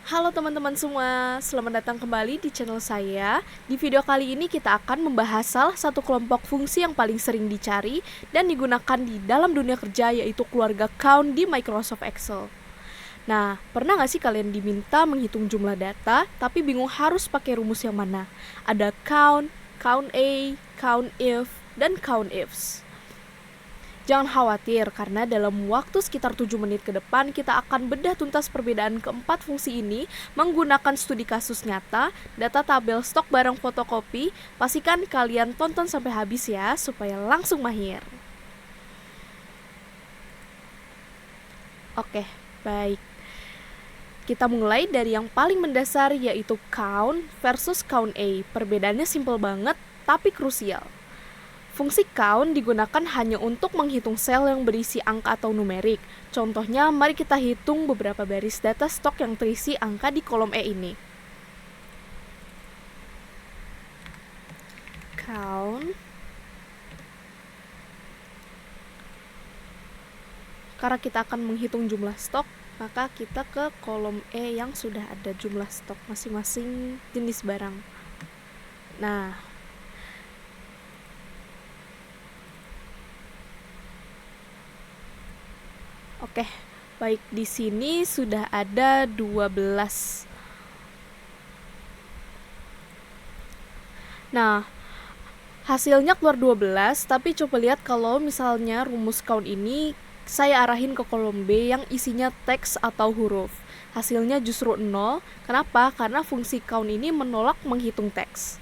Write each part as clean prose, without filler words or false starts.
Halo teman-teman semua, selamat datang kembali di channel saya. Di video kali ini kita akan membahas salah satu kelompok fungsi yang paling sering dicari dan digunakan di dalam dunia kerja, yaitu keluarga count di Microsoft Excel. Nah, pernah nggak sih kalian diminta menghitung jumlah data, tapi bingung harus pakai rumus yang mana? Ada count, count A, count if, dan count ifs. Jangan khawatir, karena dalam waktu sekitar 7 menit ke depan kita akan bedah tuntas perbedaan keempat fungsi ini menggunakan studi kasus nyata, data tabel stok barang fotokopi. Pastikan kalian tonton sampai habis ya, supaya langsung mahir. Oke, baik. Kita mulai dari yang paling mendasar, yaitu count versus count A. Perbedaannya simpel banget, tapi krusial. Fungsi count digunakan hanya untuk menghitung sel yang berisi angka atau numerik. Contohnya, mari kita hitung beberapa baris data stok yang terisi angka di kolom E ini. Count. Karena kita akan menghitung jumlah stok, maka kita ke kolom E yang sudah ada jumlah stok masing-masing jenis barang. Nah, oke, baik, di sini sudah ada 12. Nah, hasilnya keluar 12, tapi coba lihat kalau misalnya rumus count ini saya arahin ke kolom B yang isinya teks atau huruf. Hasilnya justru 0. Kenapa? Karena fungsi count ini menolak menghitung teks.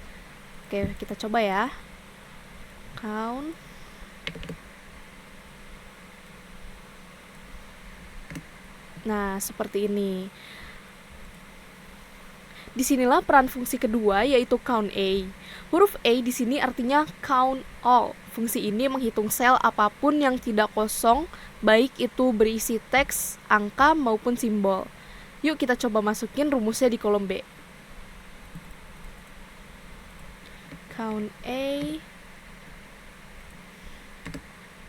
Oke, kita coba ya. Count. Nah, seperti ini. Disinilah peran fungsi kedua, yaitu count A. Huruf A di sini artinya count all. Fungsi ini menghitung sel apapun yang tidak kosong, baik itu berisi teks, angka, maupun simbol. Yuk kita coba masukin rumusnya di kolom B. Count A.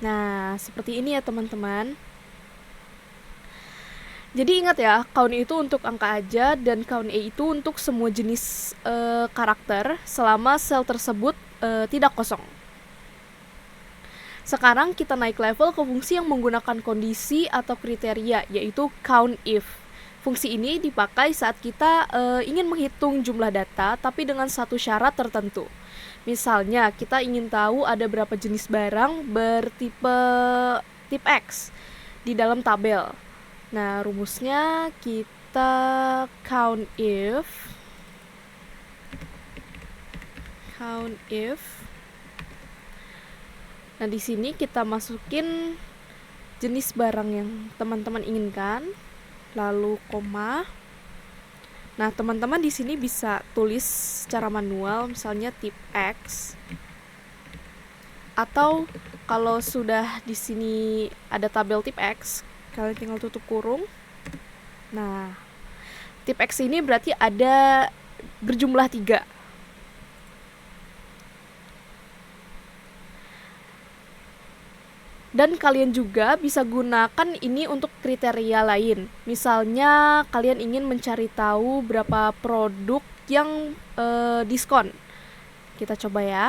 Nah, seperti ini ya teman-teman. Jadi ingat ya, count itu untuk angka aja dan count A itu untuk semua jenis karakter selama sel tersebut tidak kosong. Sekarang kita naik level ke fungsi yang menggunakan kondisi atau kriteria, yaitu count if. Fungsi ini dipakai saat kita ingin menghitung jumlah data tapi dengan satu syarat tertentu. Misalnya, kita ingin tahu ada berapa jenis barang bertipe tip X di dalam tabel. Nah, rumusnya kita count if Nah, di sini kita masukin jenis barang yang teman-teman inginkan, lalu koma. Nah, teman-teman di sini bisa tulis secara manual, misalnya tip X. Atau kalau sudah di sini ada tabel tip X, kalian tinggal tutup kurung. Nah, tip X ini berarti ada berjumlah 3. Dan kalian juga bisa gunakan ini untuk kriteria lain. Misalnya kalian ingin mencari tahu berapa produk yang diskon. Kita coba ya.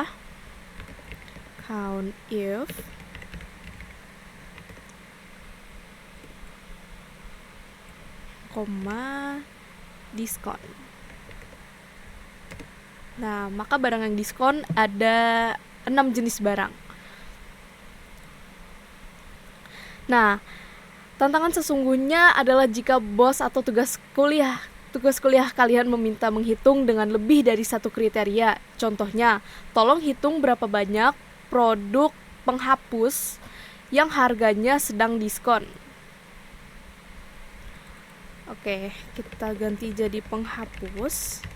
Count if koma diskon. Nah, maka barang yang diskon ada 6 jenis barang. Nah, tantangan sesungguhnya adalah jika bos atau tugas kuliah kalian meminta menghitung dengan lebih dari satu kriteria. Contohnya, tolong hitung berapa banyak produk penghapus yang harganya sedang diskon. Oke, kita ganti jadi penghapus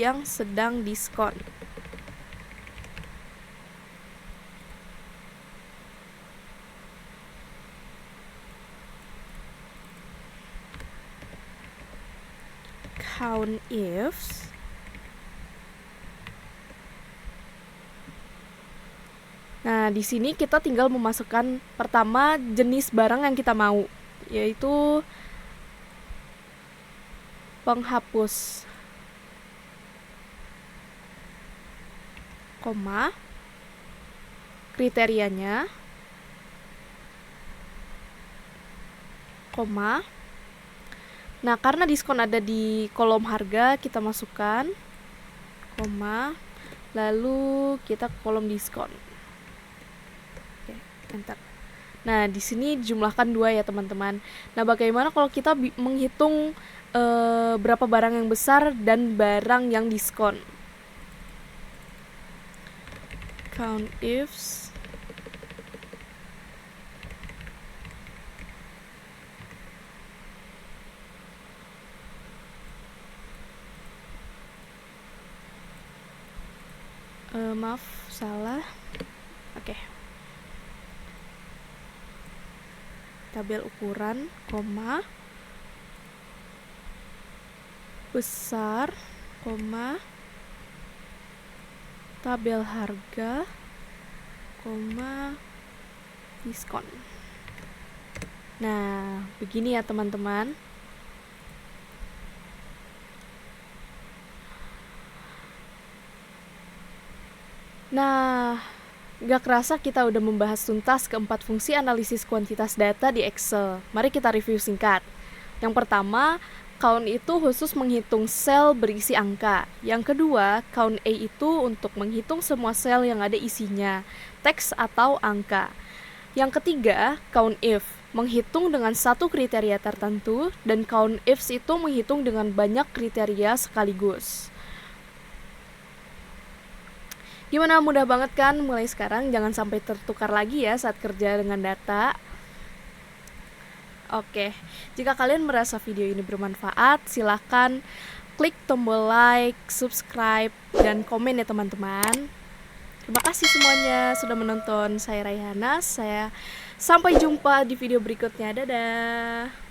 yang sedang diskon. Count ifs Nah, di sini kita tinggal memasukkan pertama jenis barang yang kita mau. yaitu penghapus, koma, kriterianya, koma. Nah, karena diskon ada di kolom harga, kita masukkan koma, lalu kita ke kolom diskon. Oke, enter. Nah, di sini jumlahkan 2 ya, teman-teman. Nah, bagaimana kalau kita menghitung berapa barang yang besar dan barang yang diskon? Count ifs maaf, salah. Oke. Tabel ukuran, koma, besar, koma, tabel harga, koma, diskon. Nah, begini ya teman-teman. Nah, gak kerasa kita udah membahas tuntas keempat fungsi analisis kuantitas data di Excel. Mari kita review singkat. Yang pertama, count itu khusus menghitung sel berisi angka. Yang kedua, count A itu untuk menghitung semua sel yang ada isinya, teks atau angka. Yang ketiga, count if, menghitung dengan satu kriteria tertentu, dan count ifs itu menghitung dengan banyak kriteria sekaligus. Gimana, mudah banget kan? Mulai sekarang jangan sampai tertukar lagi ya saat kerja dengan data. Oke, jika kalian merasa video ini bermanfaat, silahkan klik tombol like, subscribe, dan komen ya teman-teman. Terima kasih semuanya sudah menonton. Saya Raihana, saya sampai jumpa di video berikutnya. Dadah.